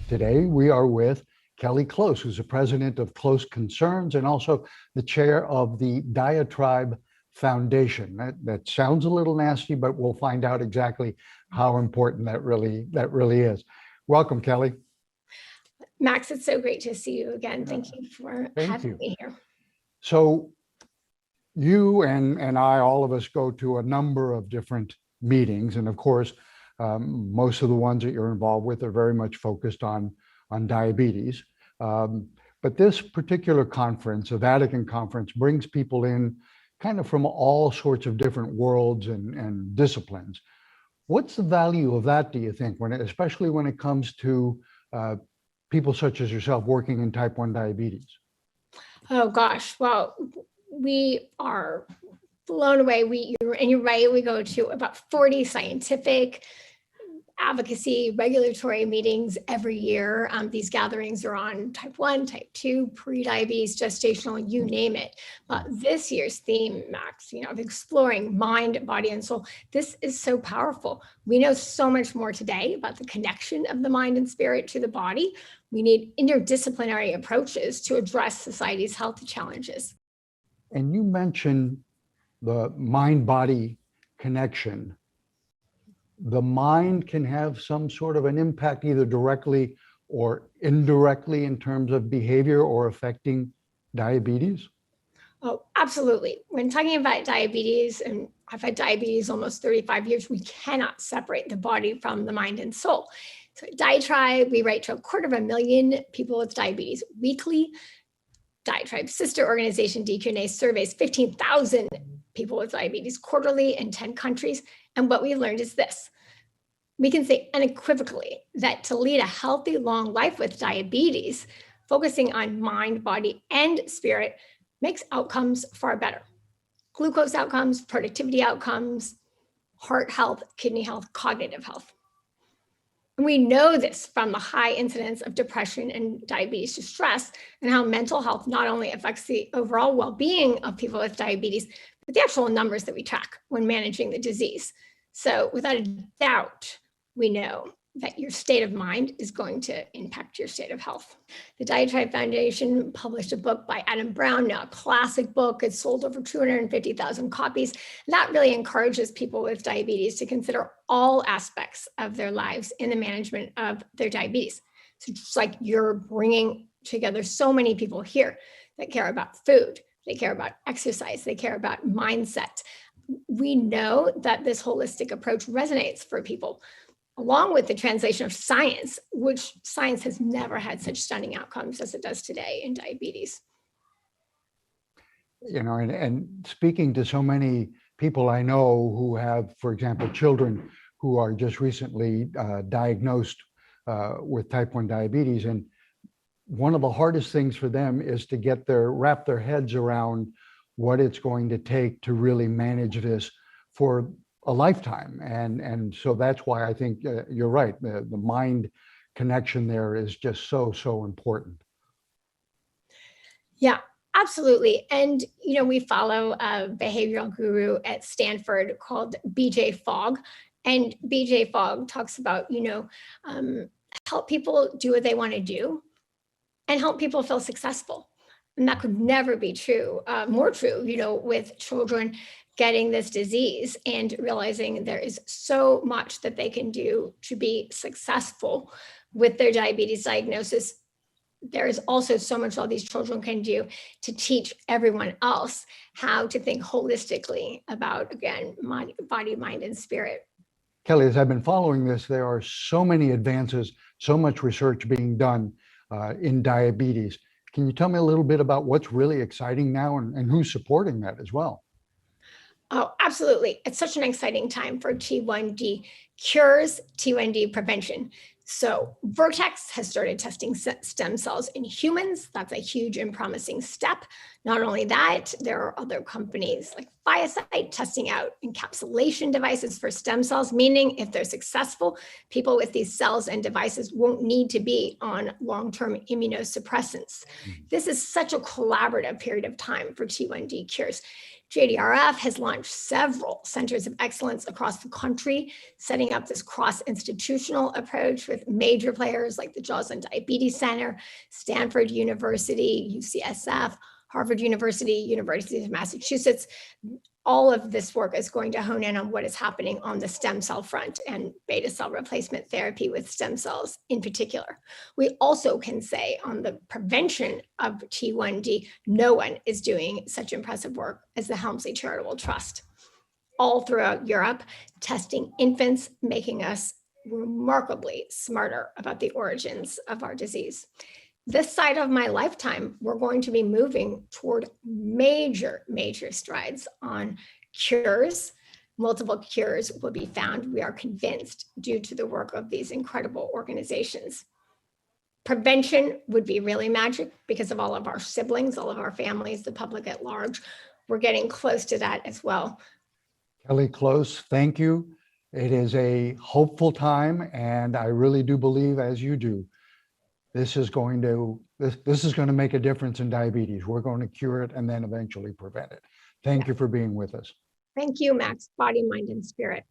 Today, we are with Kelly Close, who's the president of Close Concerns and also the chair of the diaTribe Foundation. That sounds a little nasty, but we'll find out exactly how important that really is. Welcome, Kelly. Max, it's so great to see you again. Thank you for having me here. So you and I, all of us, go to a number of different meetings. And of course, most of the ones that you're involved with are very much focused on diabetes. But this particular conference, a Vatican conference, brings people in kind of from all sorts of different worlds and disciplines. What's the value of that, do you think, especially when it comes to people such as yourself working in type 1 diabetes? Oh gosh, well, we are blown away. And you're right, we go to about 40 scientific, advocacy, regulatory meetings every year. These gatherings are on type 1, type 2, pre-diabetes, gestational, you name it. This year's theme, Max, of exploring mind, body, and soul, this is so powerful. We know so much more today about the connection of the mind and spirit to the body. We need interdisciplinary approaches to address society's health challenges. And you mentioned the mind-body connection. The mind can have some sort of an impact either directly or indirectly in terms of behavior or affecting diabetes? Oh, absolutely. When talking about diabetes, and I've had diabetes almost 35 years, we cannot separate the body from the mind and soul. So at diaTribe, we write to 250,000 people with diabetes weekly. diaTribe's sister organization, DQ&A, surveys 15,000 people with diabetes quarterly in 10 countries. And what we learned is this: we can say unequivocally that to lead a healthy, long life with diabetes, focusing on mind, body, and spirit makes outcomes far better. Glucose outcomes, productivity outcomes, heart health, kidney health, cognitive health. And we know this from the high incidence of depression and diabetes distress, and how mental health not only affects the overall well-being of people with diabetes, but the actual numbers that we track when managing the disease. So without a doubt, we know that your state of mind is going to impact your state of health. The diaTribe Foundation published a book by Adam Brown, now a classic book. It's sold over 250,000 copies. And that really encourages people with diabetes to consider all aspects of their lives in the management of their diabetes. So just like you're bringing together so many people here that care about food, they care about exercise, they care about mindset. We know that this holistic approach resonates for people, along with the translation of science, which science has never had such stunning outcomes as it does today in diabetes. And speaking to so many people I know who have, for example, children who are just recently diagnosed with type 1 diabetes. And one of the hardest things for them is to wrap their heads around what it's going to take to really manage this for a lifetime. And so that's why I think you're right. The mind connection there is just so important. Yeah, absolutely. And, we follow a behavioral guru at Stanford called BJ Fogg. And BJ Fogg talks about, help people do what they want to do and help people feel successful. And that could never be more true, with children getting this disease and realizing there is so much that they can do to be successful with their diabetes diagnosis. There is also so much all these children can do to teach everyone else how to think holistically about, again, body, mind, and spirit. Kelly, as I've been following this, there are so many advances, so much research being done in diabetes. Can you tell me a little bit about what's really exciting now and who's supporting that as well? Oh, absolutely. It's such an exciting time for T1D cures, T1D prevention. So Vertex has started testing stem cells in humans. That's a huge and promising step. Not only that, there are other companies like ViaCyte testing out encapsulation devices for stem cells, meaning if they're successful, people with these cells and devices won't need to be on long-term immunosuppressants. This is such a collaborative period of time for T1D cures. JDRF has launched several centers of excellence across the country, setting up this cross-institutional approach with major players like the Jaws and Diabetes Center, Stanford University, UCSF, Harvard University, University of Massachusetts. All of this work is going to hone in on what is happening on the stem cell front and beta cell replacement therapy with stem cells in particular. We also can say on the prevention of T1D, no one is doing such impressive work as the Helmsley Charitable Trust. All throughout Europe, testing infants, making us remarkably smarter about the origins of our disease. This side of my lifetime, we're going to be moving toward major strides on cures. Multiple cures will be found, we are convinced, due to the work of these incredible organizations. Prevention would be really magic because of all of our siblings, all of our families, the public at large. We're getting close to that as well. Kelly Close, thank you. It is a hopeful time, and I really do believe, as you do, this is going to make a difference in diabetes. We're going to cure it and then eventually prevent it. Thank you for being with us. Thank you, Max. Body, mind, and spirit.